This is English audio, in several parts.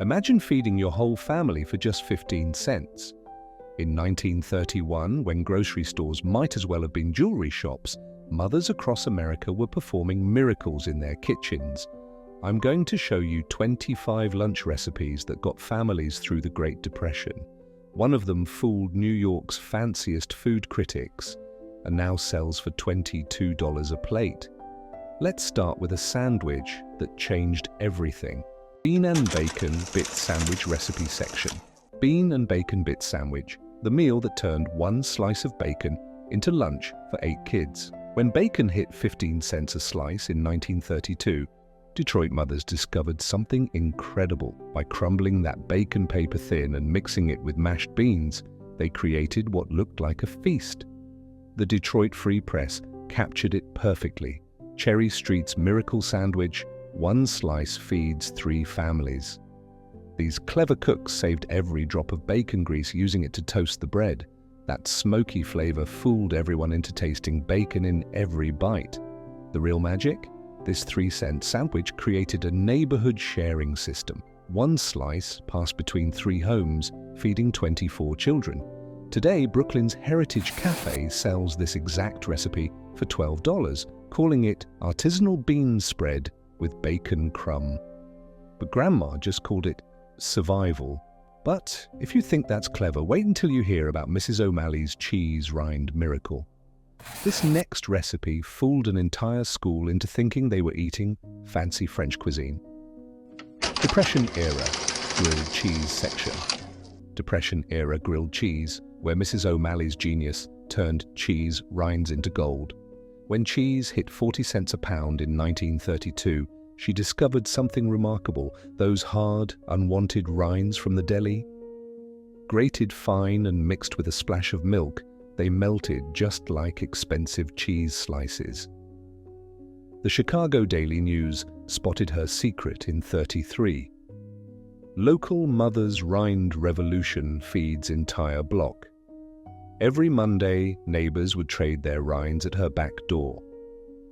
Imagine feeding your whole family for just 15 cents. In 1931, when grocery stores might as well have been jewelry shops, mothers across America were performing miracles in their kitchens. I'm going to show you 25 lunch recipes that got families through the Great Depression. One of them fooled New York's fanciest food critics and now sells for $22 a plate. Let's start with a sandwich that changed everything. Bean and bacon bit sandwich recipe section. Bean and bacon bit sandwich, the meal that turned one slice of bacon into lunch for 8 kids. When bacon hit 15 cents a slice in 1932, Detroit mothers discovered something incredible. By crumbling that bacon paper thin and mixing it with mashed beans, they created what looked like a feast. The Detroit Free Press captured it perfectly. Cherry Street's miracle sandwich, one slice feeds 3 families. These clever cooks saved every drop of bacon grease using it to toast the bread. That smoky flavor fooled everyone into tasting bacon in every bite. The real magic? This 3-cent sandwich created a neighborhood sharing system. One slice passed between 3 homes, feeding 24 children. Today, Brooklyn's Heritage Cafe sells this exact recipe for $12, calling it artisanal bean spread with bacon crumb. But Grandma just called it survival. But if you think that's clever, wait until you hear about Mrs. O'Malley's cheese rind miracle. This next recipe fooled an entire school into thinking they were eating fancy French cuisine. Depression-era grilled cheese section. Depression-era grilled cheese, where Mrs. O'Malley's genius turned cheese rinds into gold. When cheese hit 40 cents a pound in 1932, she discovered something remarkable: those hard, unwanted rinds from the deli. Grated fine and mixed with a splash of milk, they melted just like expensive cheese slices. The Chicago Daily News spotted her secret in 1933. Local mother's rind revolution feeds entire block. Every Monday, neighbors would trade their rinds at her back door.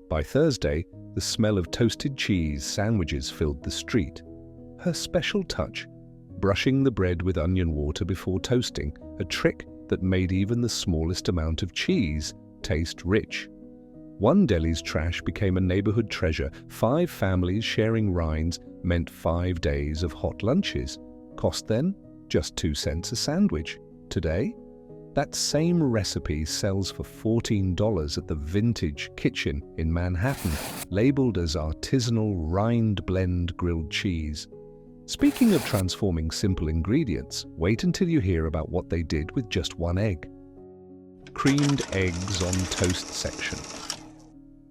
By Thursday, the smell of toasted cheese sandwiches filled the street. Her special touch: brushing the bread with onion water before toasting, a trick that made even the smallest amount of cheese taste rich. One deli's trash became a neighborhood treasure. 5 families sharing rinds meant 5 days of hot lunches. Cost then? Just 2 cents a sandwich. Today? That same recipe sells for $14 at the Vintage Kitchen in Manhattan, labeled as artisanal rind blend grilled cheese. Speaking of transforming simple ingredients, wait until you hear about what they did with just 1 egg. Creamed eggs on toast section.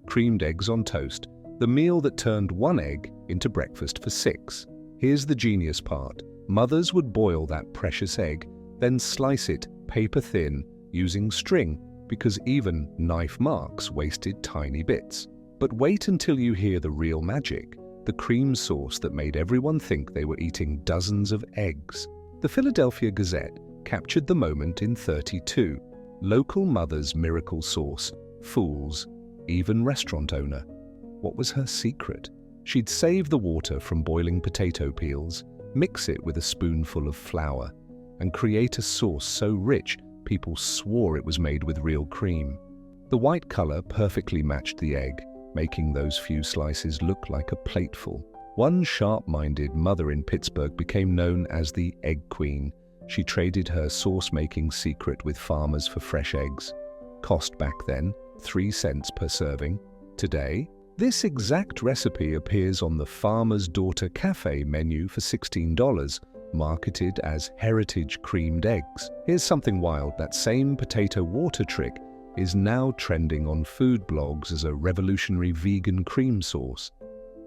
Creamed eggs on toast, the meal that turned 1 egg into breakfast for 6. Here's the genius part. Mothers would boil that precious egg, then slice it paper thin using string, because even knife marks wasted tiny bits. But wait until you hear the real magic: the cream sauce that made everyone think they were eating dozens of eggs. The Philadelphia Gazette captured the moment in 1932. Local mother's miracle sauce fools even restaurant owner. What was her secret? She'd save the water from boiling potato peels, mix it with a spoonful of flour, and create a sauce so rich people swore it was made with real cream. The white color perfectly matched the egg, making those few slices look like a plateful. One sharp-minded mother in Pittsburgh became known as the Egg Queen. She traded her sauce-making secret with farmers for fresh eggs. Cost back then, 3 cents per serving. Today, this exact recipe appears on the Farmer's Daughter Cafe menu for $16, marketed as Heritage Creamed Eggs. Here's something wild: that same potato water trick is now trending on food blogs as a revolutionary vegan cream sauce.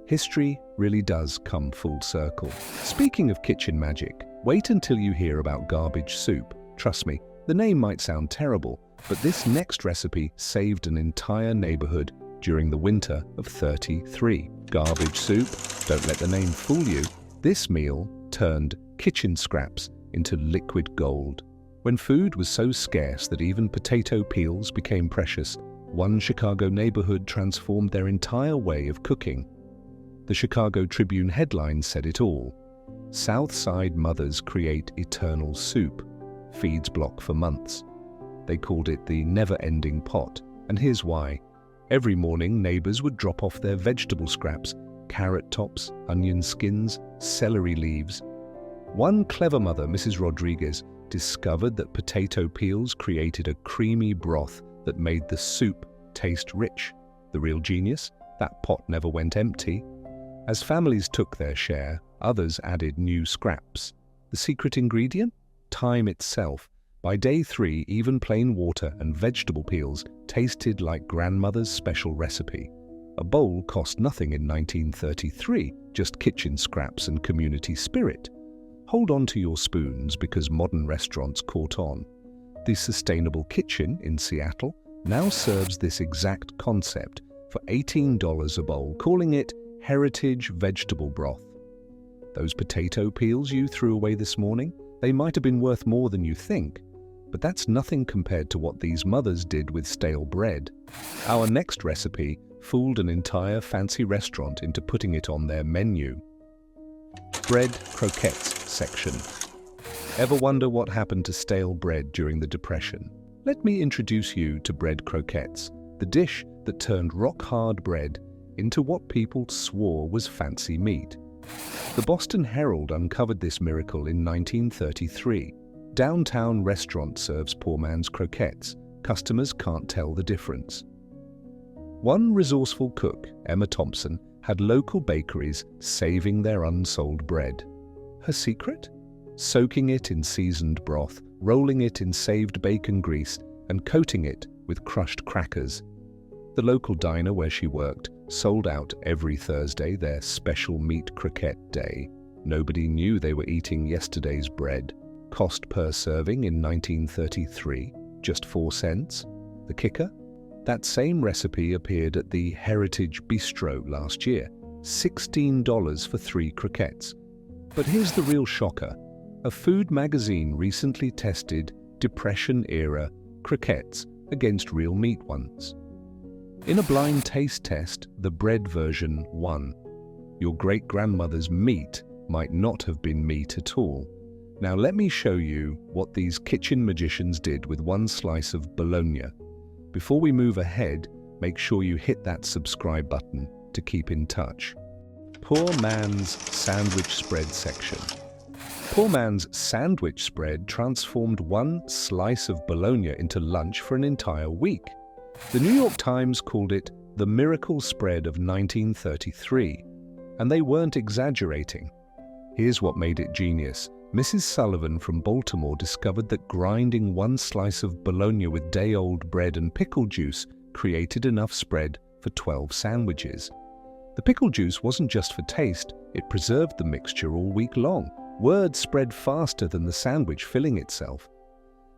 History really does come full circle. Speaking of kitchen magic, wait until you hear about garbage soup. Trust me, the name might sound terrible, but this next recipe saved an entire neighborhood during the winter of '33. Garbage soup, don't let the name fool you. This meal turned kitchen scraps into liquid gold. When food was so scarce that even potato peels became precious, one Chicago neighborhood transformed their entire way of cooking. The Chicago Tribune headline said it all: South Side mothers create eternal soup, feeds block for months. They called it the never-ending pot, and here's why. Every morning, neighbors would drop off their vegetable scraps, carrot tops, onion skins, celery leaves. One clever mother, Mrs. Rodriguez, discovered that potato peels created a creamy broth that made the soup taste rich. The real genius? That pot never went empty. As families took their share, others added new scraps. The secret ingredient? Time itself. By day 3, even plain water and vegetable peels tasted like grandmother's special recipe. A bowl cost nothing in 1933, just kitchen scraps and community spirit. Hold on to your spoons because modern restaurants caught on. The Sustainable Kitchen in Seattle now serves this exact concept for $18 a bowl, calling it Heritage Vegetable Broth. Those potato peels you threw away this morning, they might have been worth more than you think, but that's nothing compared to what these mothers did with stale bread. Our next recipe fooled an entire fancy restaurant into putting it on their menu. Bread croquettes section. Ever wonder what happened to stale bread during the Depression? Let me introduce you to bread croquettes, the dish that turned rock-hard bread into what people swore was fancy meat. The Boston Herald uncovered this miracle in 1933. Downtown restaurant serves poor man's croquettes. Customers can't tell the difference. One resourceful cook, Emma Thompson, had local bakeries saving their unsold bread. Her secret? Soaking it in seasoned broth, rolling it in saved bacon grease, and coating it with crushed crackers. The local diner where she worked sold out every Thursday their special meat croquette day. Nobody knew they were eating yesterday's bread. Cost per serving in 1933, just 4 cents. The kicker? That same recipe appeared at the Heritage Bistro last year, $16 for 3 croquettes. But here's the real shocker. A food magazine recently tested Depression-era croquettes against real meat ones. In a blind taste test, the bread version won. Your great-grandmother's meat might not have been meat at all. Now let me show you what these kitchen magicians did with one slice of Bologna. Before we move ahead, make sure you hit that subscribe button to keep in touch. Poor man's sandwich spread section. Poor man's sandwich spread transformed one slice of Bologna into lunch for an entire week. The New York Times called it the miracle spread of 1933, and they weren't exaggerating. Here's what made it genius. Mrs. Sullivan from Baltimore discovered that grinding one slice of Bologna with day-old bread and pickle juice created enough spread for 12 sandwiches. The pickle juice wasn't just for taste, it preserved the mixture all week long. Word spread faster than the sandwich filling itself.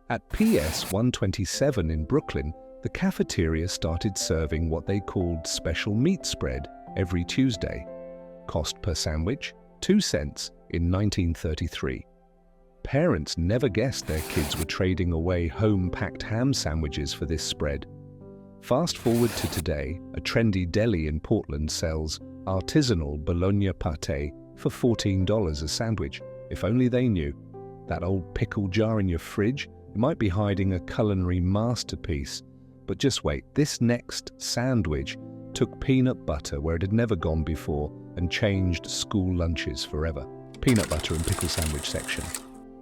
At PS 127 in Brooklyn, the cafeteria started serving what they called special meat spread every Tuesday. Cost per sandwich? 2 cents in 1933. Parents never guessed their kids were trading away home-packed ham sandwiches for this spread. Fast forward to today, a trendy deli in Portland sells artisanal Bologna pate for $14 a sandwich. If only they knew. That old pickle jar in your fridge, it might be hiding a culinary masterpiece. But just wait, this next sandwich took peanut butter where it had never gone before and changed school lunches forever. Peanut butter and pickle sandwich section.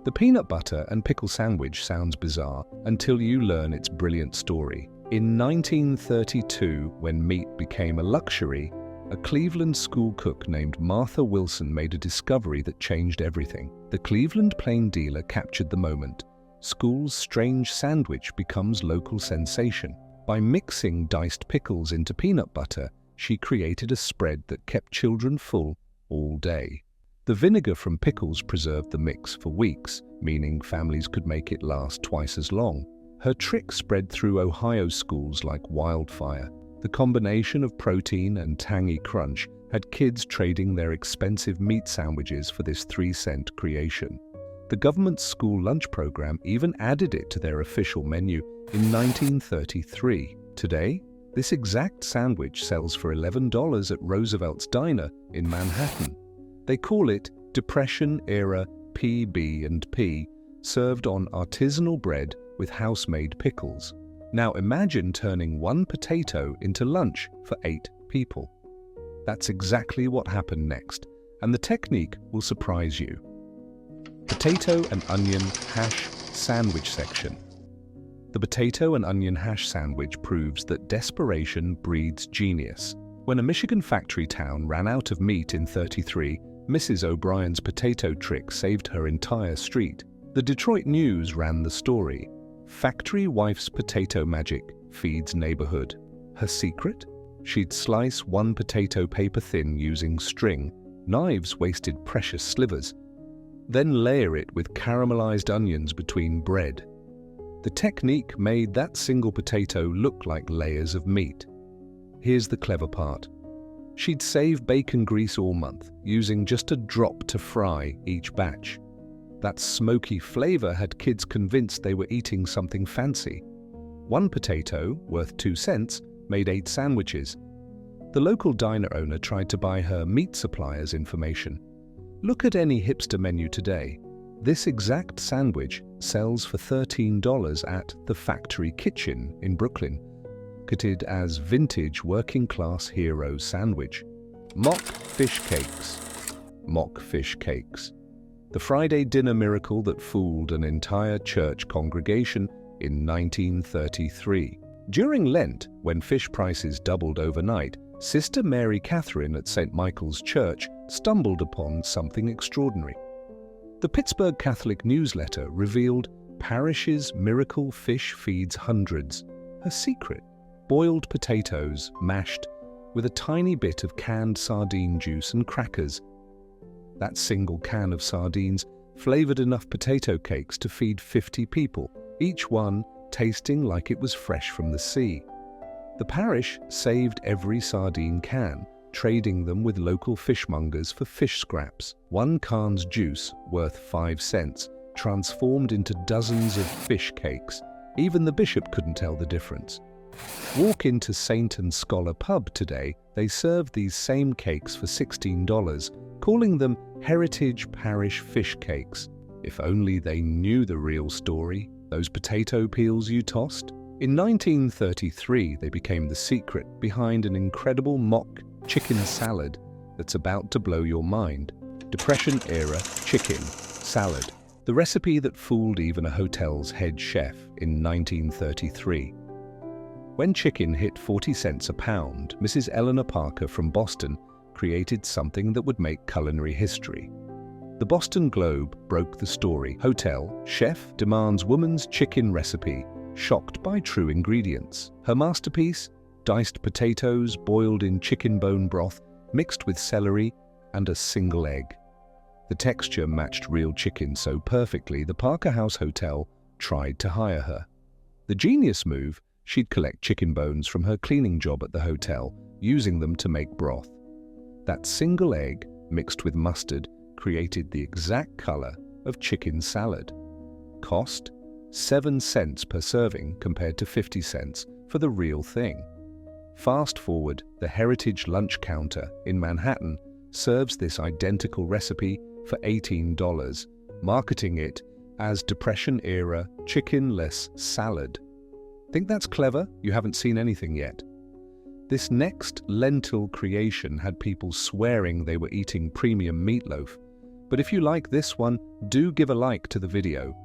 The peanut butter and pickle sandwich sounds bizarre until you learn its brilliant story. In 1932, when meat became a luxury, a Cleveland school cook named Martha Wilson made a discovery that changed everything. The Cleveland Plain Dealer captured the moment. School's strange sandwich becomes local sensation. By mixing diced pickles into peanut butter, she created a spread that kept children full all day. The vinegar from pickles preserved the mix for weeks, meaning families could make it last twice as long. Her trick spread through Ohio schools like wildfire. The combination of protein and tangy crunch had kids trading their expensive meat sandwiches for this 3-cent creation. The government's school lunch program even added it to their official menu in 1933. Today, this exact sandwich sells for $11 at Roosevelt's Diner in Manhattan. They call it Depression-era PB&P served on artisanal bread with house-made pickles. Now imagine turning one potato into lunch for 8 people. That's exactly what happened next, and the technique will surprise you. Potato and onion hash sandwich section. The potato and onion hash sandwich proves that desperation breeds genius. When a Michigan factory town ran out of meat in '33, Mrs. O'Brien's potato trick saved her entire street. The Detroit News ran the story. Factory wife's potato magic feeds neighborhood. Her secret? She'd slice one potato paper thin using string. Knives wasted precious slivers. Then layer it with caramelized onions between bread. The technique made that single potato look like layers of meat. Here's the clever part. She'd save bacon grease all month, using just a drop to fry each batch. That smoky flavor had kids convinced they were eating something fancy. One potato, worth 2 cents, made 8 sandwiches. The local diner owner tried to buy her meat supplier's information. Look at any hipster menu today. This exact sandwich sells for $13 at the Factory Kitchen in Brooklyn, marketed as vintage working-class hero sandwich. Mock fish cakes. Mock fish cakes. The Friday dinner miracle that fooled an entire church congregation in 1933. During Lent, when fish prices doubled overnight, Sister Mary Catherine at St. Michael's Church stumbled upon something extraordinary. The Pittsburgh Catholic newsletter revealed parish's miracle fish feeds hundreds. Her secret? Boiled potatoes, mashed, with a tiny bit of canned sardine juice and crackers. That single can of sardines flavored enough potato cakes to feed 50 people, each one tasting like it was fresh from the sea. The parish saved every sardine can, trading them with local fishmongers for fish scraps. One can's juice, worth 5 cents, transformed into dozens of fish cakes. Even the bishop couldn't tell the difference. Walk into Saint and Scholar pub today, they serve these same cakes for $16, calling them Heritage Parish Fish Cakes. If only they knew the real story, those potato peels you tossed. In 1933, they became the secret behind an incredible mock chicken salad that's about to blow your mind. Depression-era chicken salad. The recipe that fooled even a hotel's head chef in 1933. When chicken hit 40 cents a pound, Mrs. Eleanor Parker from Boston created something that would make culinary history. The Boston Globe broke the story. Hotel chef demands woman's chicken recipe, shocked by true ingredients. Her masterpiece? Diced potatoes boiled in chicken bone broth, mixed with celery and a single egg. The texture matched real chicken so perfectly the Parker House Hotel tried to hire her. The genius move? She'd collect chicken bones from her cleaning job at the hotel, using them to make broth. That single egg, mixed with mustard, created the exact color of chicken salad. Cost? 7 cents per serving compared to 50 cents for the real thing. Fast forward, the Heritage Lunch Counter in Manhattan serves this identical recipe for $18, marketing it as Depression-era chickenless salad. Think that's clever? You haven't seen anything yet. This next lentil creation had people swearing they were eating premium meatloaf. But if you like this one, do give a like to the video.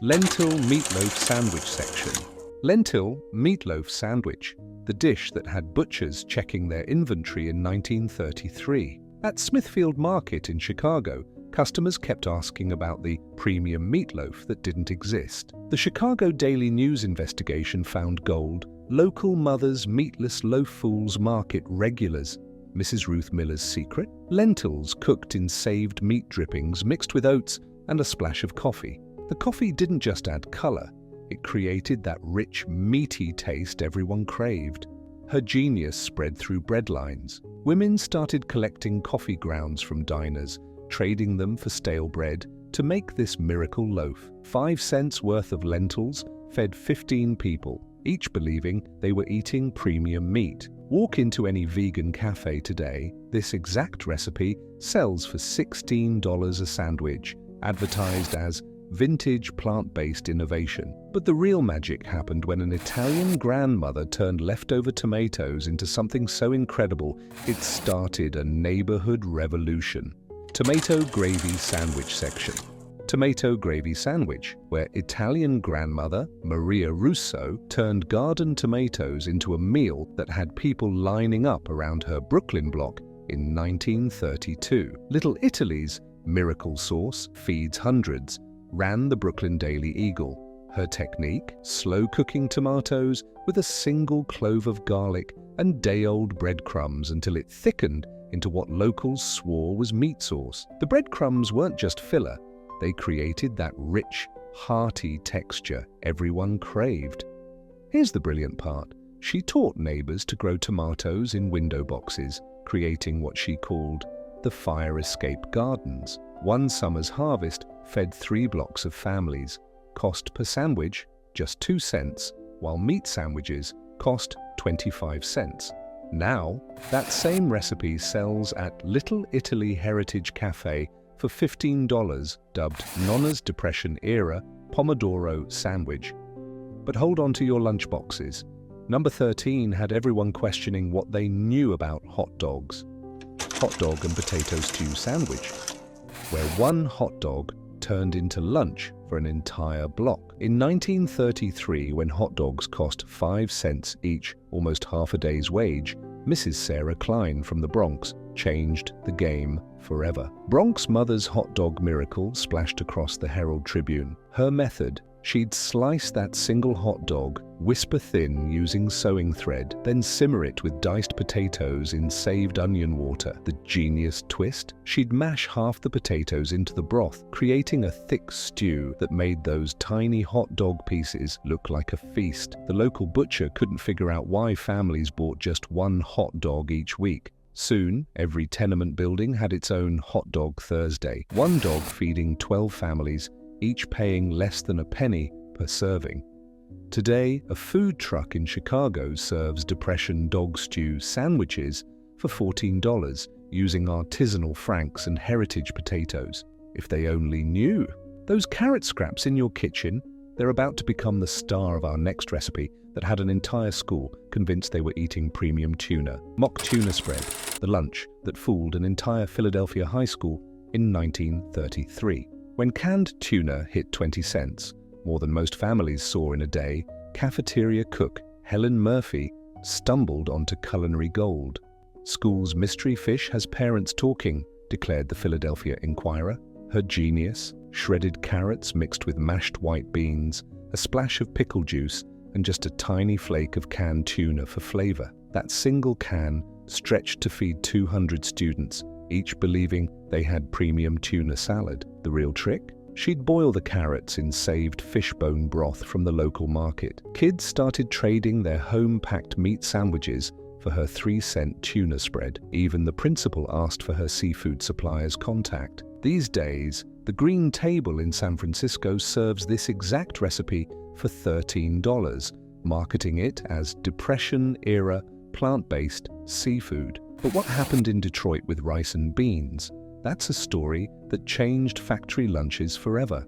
Lentil meatloaf sandwich section. Lentil meatloaf sandwich, the dish that had butchers checking their inventory in 1933. At Smithfield Market in Chicago, customers kept asking about the premium meatloaf that didn't exist. The Chicago Daily News investigation found gold. Local Mother's Meatless Loaf Fools Market regulars. Mrs. Ruth Miller's secret? Lentils cooked in saved meat drippings mixed with oats and a splash of coffee. The coffee didn't just add color, it created that rich, meaty taste everyone craved. Her genius spread through bread lines. Women started collecting coffee grounds from diners, trading them for stale bread to make this miracle loaf. 5 cents worth of lentils fed 15 people, each believing they were eating premium meat. Walk into any vegan cafe today, this exact recipe sells for $16 a sandwich, advertised as vintage plant-based innovation. But the real magic happened when an Italian grandmother turned leftover tomatoes into something so incredible it started a neighborhood revolution. Tomato gravy sandwich section. Tomato gravy sandwich, where Italian grandmother Maria Russo turned garden tomatoes into a meal that had people lining up around her Brooklyn block in 1932. Little Italy's miracle sauce feeds hundreds ran the Brooklyn Daily Eagle. Her technique, slow cooking tomatoes with a single clove of garlic and day-old breadcrumbs until it thickened into what locals swore was meat sauce. The breadcrumbs weren't just filler, they created that rich, hearty texture everyone craved. Here's the brilliant part. She taught neighbors to grow tomatoes in window boxes, creating what she called the fire escape gardens. One summer's harvest fed 3 blocks of families. Cost per sandwich, just 2 cents, while meat sandwiches cost 25 cents. Now, that same recipe sells at Little Italy Heritage Cafe for $15, dubbed Nonna's Depression-era Pomodoro Sandwich. But hold on to your lunchboxes. Number 13 had everyone questioning what they knew about hot dogs. Hot dog and potato stew sandwich, where one hot dog turned into lunch for an entire block. In 1933, when hot dogs cost 5 cents each, almost half a day's wage, Mrs. Sarah Klein from the Bronx changed the game forever. Bronx mother's hot dog miracle splashed across the Herald Tribune. Her method: she'd slice that single hot dog, whisper thin using sewing thread, then simmer it with diced potatoes in saved onion water. The genius twist? She'd mash half the potatoes into the broth, creating a thick stew that made those tiny hot dog pieces look like a feast. The local butcher couldn't figure out why families bought just one hot dog each week. Soon, every tenement building had its own Hot Dog Thursday, one dog feeding 12 families, each paying less than a penny per serving. Today, a food truck in Chicago serves Depression dog stew sandwiches for $14 using artisanal franks and heritage potatoes. If they only knew. Those carrot scraps in your kitchen, they're about to become the star of our next recipe that had an entire school convinced they were eating premium tuna. Mock tuna spread, the lunch that fooled an entire Philadelphia high school in 1933. When canned tuna hit 20 cents, more than most families saw in a day, cafeteria cook Helen Murphy stumbled onto culinary gold. School's mystery fish has parents talking, declared the Philadelphia Inquirer. Her genius: shredded carrots mixed with mashed white beans, a splash of pickle juice, and just a tiny flake of canned tuna for flavor. That single can stretched to feed 200 students, each believing they had premium tuna salad. The real trick? She'd boil the carrots in saved fish bone broth from the local market. Kids started trading their home-packed meat sandwiches for her 3-cent tuna spread. Even the principal asked for her seafood supplier's contact. These days, the Green Table in San Francisco serves this exact recipe for $13, marketing it as Depression-era plant-based seafood. But what happened in Detroit with rice and beans? That's a story that changed factory lunches forever.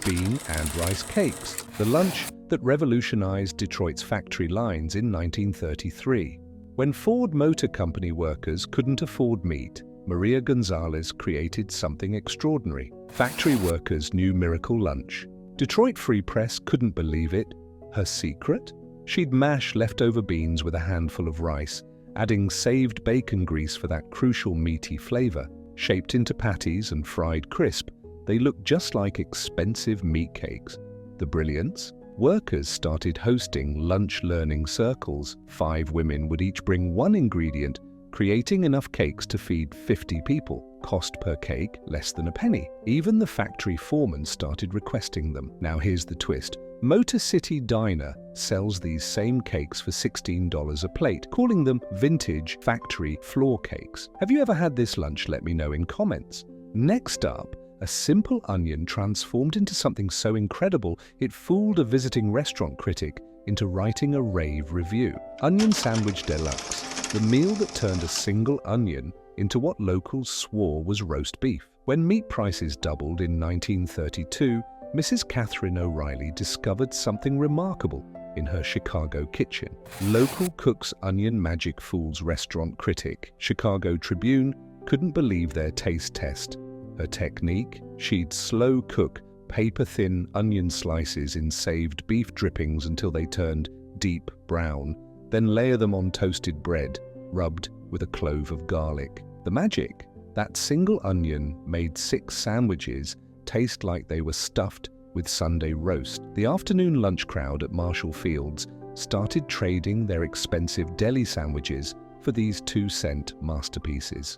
Bean and rice cakes, the lunch that revolutionized Detroit's factory lines in 1933. When Ford Motor Company workers couldn't afford meat, Maria Gonzalez created something extraordinary. Factory workers' new miracle lunch. Detroit Free Press couldn't believe it. Her secret? She'd mash leftover beans with a handful of rice, adding saved bacon grease for that crucial meaty flavor. Shaped into patties and fried crisp, they looked just like expensive meat cakes. The brilliance? Workers started hosting lunch learning circles. 5 women would each bring one ingredient, creating enough cakes to feed 50 people. Cost per cake less than a penny. Even the factory foreman started requesting them. Now here's the twist. Motor City Diner sells these same cakes for $16 a plate, calling them vintage factory floor cakes. Have you ever had this lunch? Let me know in comments. Next up, a simple onion transformed into something so incredible it fooled a visiting restaurant critic into writing a rave review. Onion Sandwich Deluxe. the meal that turned a single onion into what locals swore was roast beef. When meat prices doubled in 1932, Mrs. Catherine O'Reilly discovered something remarkable in her Chicago kitchen. Local Cook's Onion Magic Fools restaurant critic, Chicago Tribune, couldn't believe their taste test. Her technique? She'd slow cook paper-thin onion slices in saved beef drippings until they turned deep brown, then layer them on toasted bread, rubbed with a clove of garlic. The magic? That single onion made 6 sandwiches taste like they were stuffed with Sunday roast. The afternoon lunch crowd at Marshall Fields started trading their expensive deli sandwiches for these 2-cent masterpieces.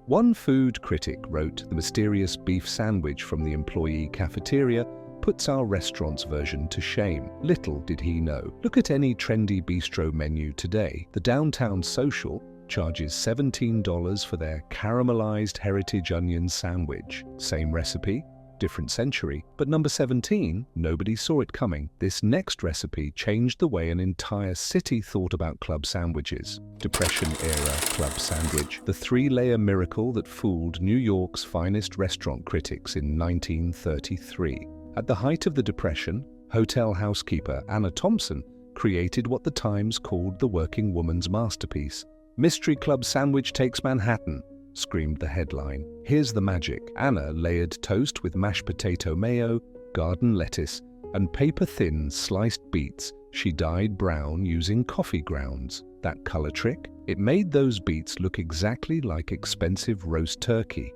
One food critic wrote, "The mysterious beef sandwich from the employee cafeteria puts our restaurant's version to shame." Little did he know. Look at any trendy bistro menu today. The Downtown Social charges $17 for their caramelized heritage onion sandwich. Same recipe, different century, but number 17, nobody saw it coming. This next recipe changed the way an entire city thought about club sandwiches. Depression-era club sandwich, the 3-layer miracle that fooled New York's finest restaurant critics in 1933. At the height of the Depression, hotel housekeeper Anna Thompson created what the Times called the working woman's masterpiece. "Mystery Club Sandwich Takes Manhattan," screamed the headline. Here's the magic. Anna layered toast with mashed potato mayo, garden lettuce, and paper-thin sliced beets she dyed brown using coffee grounds. That color trick? It made those beets look exactly like expensive roast turkey.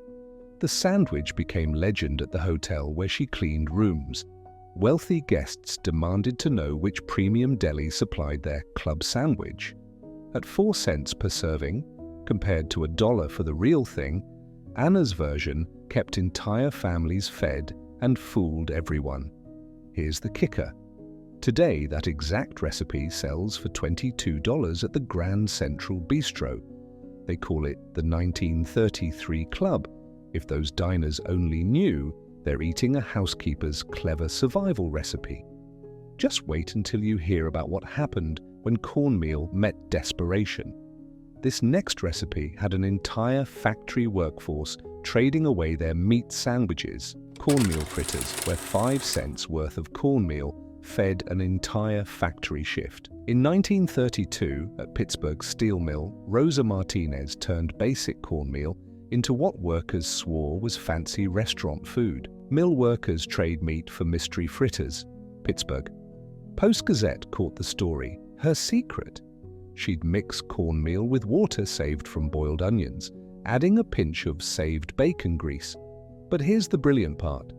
The sandwich became legend at the hotel where she cleaned rooms. Wealthy guests demanded to know which premium deli supplied their club sandwich. At 4 cents per serving, compared to $1 for the real thing, Anna's version kept entire families fed and fooled everyone. Here's the kicker. Today, that exact recipe sells for $22 at the Grand Central Bistro. They call it the 1933 Club. If those diners only knew, they're eating a housekeeper's clever survival recipe. Just wait until you hear about what happened when cornmeal met desperation. This next recipe had an entire factory workforce trading away their meat sandwiches. Cornmeal fritters, where 5 cents worth of cornmeal fed an entire factory shift. In 1932, at Pittsburgh's steel mill, Rosa Martinez turned basic cornmeal into what workers swore was fancy restaurant food. Mill workers trade meat for mystery fritters. Pittsburgh. Post-Gazette caught the story. Her secret? She'd mix cornmeal with water saved from boiled onions, adding a pinch of saved bacon grease. But here's the brilliant part.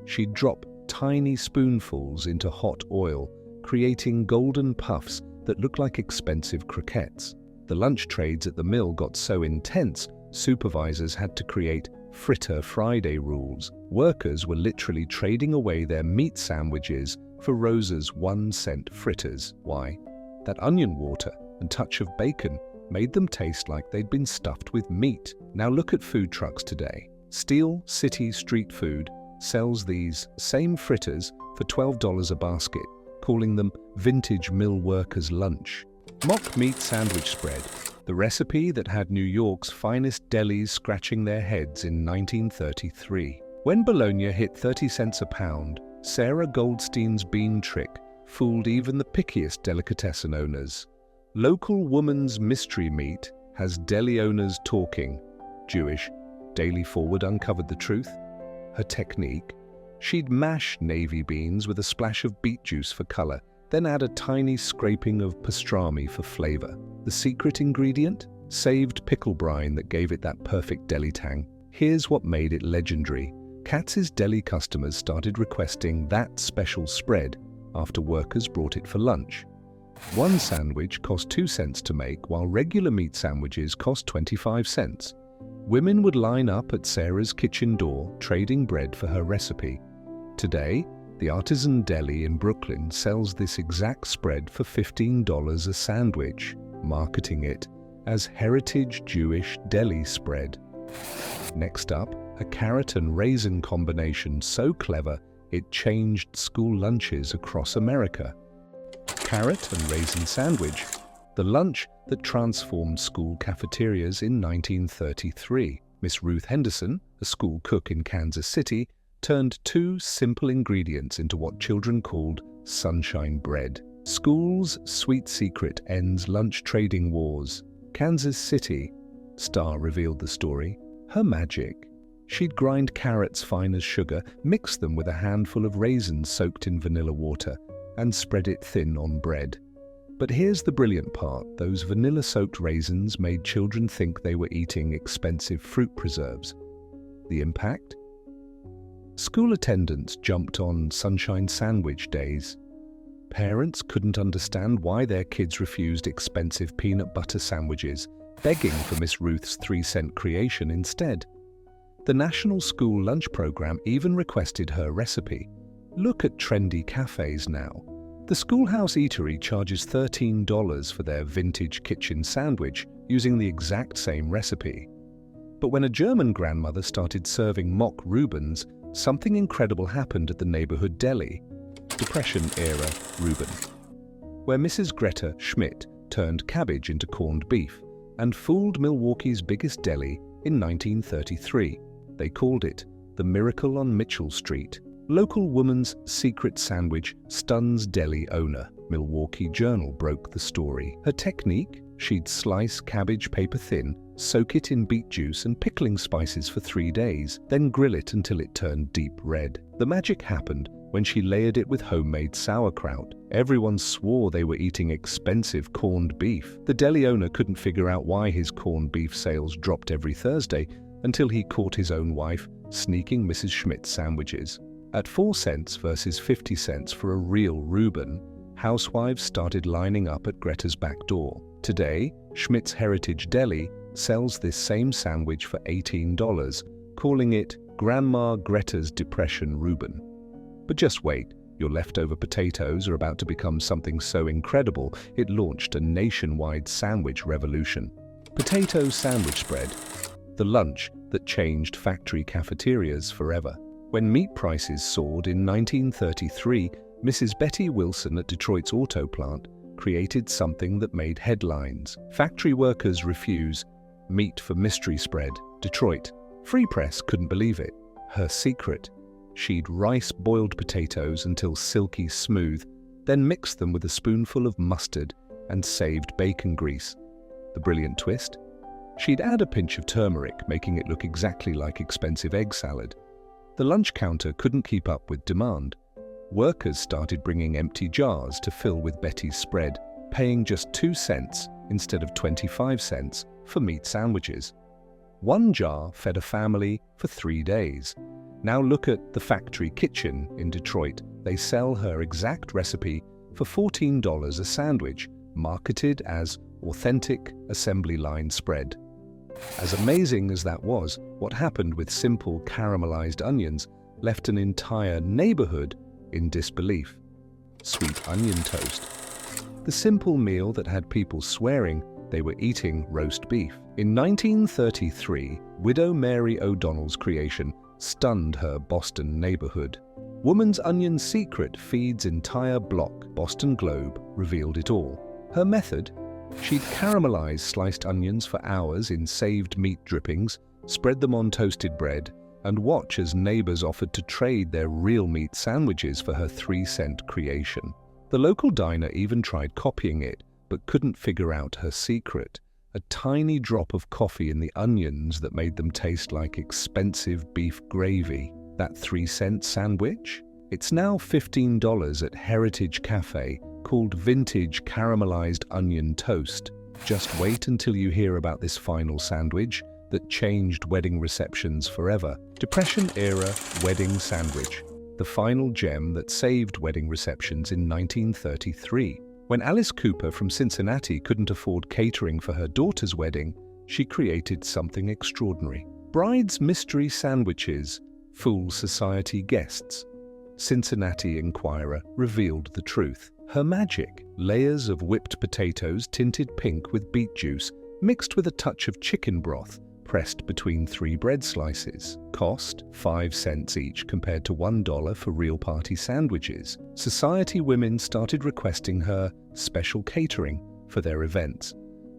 She'd drop tiny spoonfuls into hot oil, creating golden puffs that looked like expensive croquettes. The lunch trades at the mill got so intense, supervisors had to create Fritter Friday rules. Workers were literally trading away their meat sandwiches for Rosa's 1-cent fritters. Why? That onion water and touch of bacon made them taste like they'd been stuffed with meat. Now look at food trucks today. Steel City Street Food sells these same fritters for $12 a basket, calling them vintage mill workers' lunch. Mock meat sandwich spread, the recipe that had New York's finest delis scratching their heads in 1933. When Bologna hit 30 cents a pound, Sarah Goldstein's bean trick fooled even the pickiest delicatessen owners. Local woman's mystery meat has deli owners talking. Jewish. Daily Forward uncovered the truth. Her technique? She'd mash navy beans with a splash of beet juice for color, then add a tiny scraping of pastrami for flavor. The secret ingredient? Saved pickle brine that gave it that perfect deli tang. Here's what made it legendary. Katz's deli customers started requesting that special spread after workers brought it for lunch. One sandwich cost 2 cents to make, while regular meat sandwiches cost 25 cents. Women would line up at Sarah's kitchen door, trading bread for her recipe. Today, the Artisan Deli in Brooklyn sells this exact spread for $15 a sandwich, marketing it as Heritage Jewish Deli Spread. Next up, a carrot and raisin combination so clever it changed school lunches across America. Carrot and raisin sandwich, the lunch that transformed school cafeterias in 1933. Miss Ruth Henderson, a school cook in Kansas City, turned two simple ingredients into what children called sunshine bread. School's sweet secret ends lunch trading wars. Kansas City, Star revealed the story. Her magic. She'd grind carrots fine as sugar, mix them with a handful of raisins soaked in vanilla water, and spread it thin on bread. But here's the brilliant part. Those vanilla-soaked raisins made children think they were eating expensive fruit preserves. The impact? School attendance jumped on sunshine sandwich days. Parents couldn't understand why their kids refused expensive peanut butter sandwiches, begging for Miss Ruth's 3-cent creation instead. The National School Lunch Program even requested her recipe. Look at trendy cafes now. The Schoolhouse Eatery charges $13 for their vintage kitchen sandwich using the exact same recipe. But when a German grandmother started serving mock Reubens, something incredible happened at the neighborhood deli. Depression-era Reuben, where Mrs. Greta Schmidt turned cabbage into corned beef and fooled Milwaukee's biggest deli in 1933. They called it the Miracle on Mitchell Street. Local woman's secret sandwich stuns deli owner. Milwaukee Journal broke the story. Her technique? She'd slice cabbage paper thin, soak it in beet juice and pickling spices for 3 days, then grill it until it turned deep red. The magic happened when she layered it with homemade sauerkraut. Everyone swore they were eating expensive corned beef. The deli owner couldn't figure out why his corned beef sales dropped every Thursday until he caught his own wife sneaking Mrs. Schmidt's sandwiches. At 4 cents versus 50 cents for a real Reuben, housewives started lining up at Greta's back door. Today, Schmidt's Heritage Deli sells this same sandwich for $18, calling it Grandma Greta's Depression Reuben. But just wait, your leftover potatoes are about to become something so incredible it launched a nationwide sandwich revolution. Potato sandwich spread, the lunch that changed factory cafeterias forever. When meat prices soared in 1933, Mrs. Betty Wilson at Detroit's auto plant created something that made headlines. Factory workers refuse meat for mystery spread. Detroit. Free Press couldn't believe it. Her secret? She'd rice boiled potatoes until silky smooth, then mix them with a spoonful of mustard and saved bacon grease. The brilliant twist? She'd add a pinch of turmeric, making it look exactly like expensive egg salad. The lunch counter couldn't keep up with demand. Workers started bringing empty jars to fill with Betty's spread, paying just 2 cents instead of 25 cents for meat sandwiches. 1 jar fed a family for 3 days. Now look at the Factory Kitchen in Detroit. They sell her exact recipe for $14 a sandwich, marketed as authentic assembly line spread. As amazing as that was, what happened with simple caramelized onions left an entire neighborhood in disbelief. Sweet onion toast. The simple meal that had people swearing they were eating roast beef. In 1933, widow Mary O'Donnell's creation stunned her Boston neighborhood. Woman's onion secret feeds entire block. Boston Globe revealed it all. Her method? She'd caramelize sliced onions for hours in saved meat drippings, spread them on toasted bread, and watch as neighbors offered to trade their real meat sandwiches for her 3-cent creation. The local diner even tried copying it, but couldn't figure out her secret. A tiny drop of coffee in the onions that made them taste like expensive beef gravy. That 3-cent sandwich? It's now $15 at Heritage Cafe, called Vintage Caramelized Onion Toast. Just wait until you hear about this final sandwich that changed wedding receptions forever. Depression-era wedding sandwich, the final gem that saved wedding receptions in 1933. When Alice Cooper from Cincinnati couldn't afford catering for her daughter's wedding, she created something extraordinary. Bride's mystery sandwiches fool society guests. Cincinnati Enquirer revealed the truth. Her magic: layers of whipped potatoes tinted pink with beet juice, mixed with a touch of chicken broth, pressed between 3 bread slices. Cost 5 cents each compared to $1 for real party sandwiches. Society women started requesting her special catering, for their events.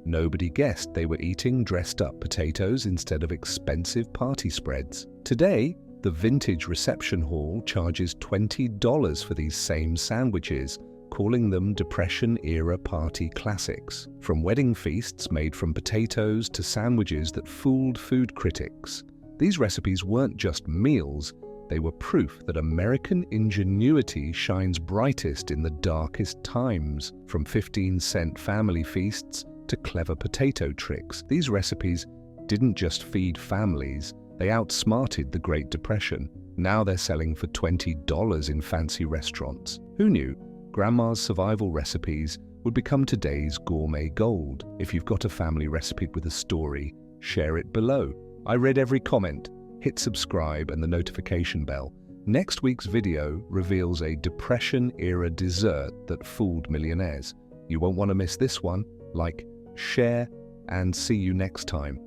Nobody guessed they were eating dressed-up potatoes instead of expensive party spreads. Today, the vintage reception hall charges $20 for these same sandwiches, calling them Depression-era party classics. From wedding feasts made from potatoes to sandwiches that fooled food critics, these recipes weren't just meals, they were proof that American ingenuity shines brightest in the darkest times. From 15-cent family feasts to clever potato tricks, these recipes didn't just feed families, they outsmarted the Great Depression. Now they're selling for $20 in fancy restaurants. Who knew? Grandma's survival recipes would become today's gourmet gold. If you've got a family recipe with a story, share it below. I read every comment. Hit subscribe and the notification bell. Next week's video reveals a Depression-era dessert that fooled millionaires. You won't want to miss this one. Like, share, and see you next time.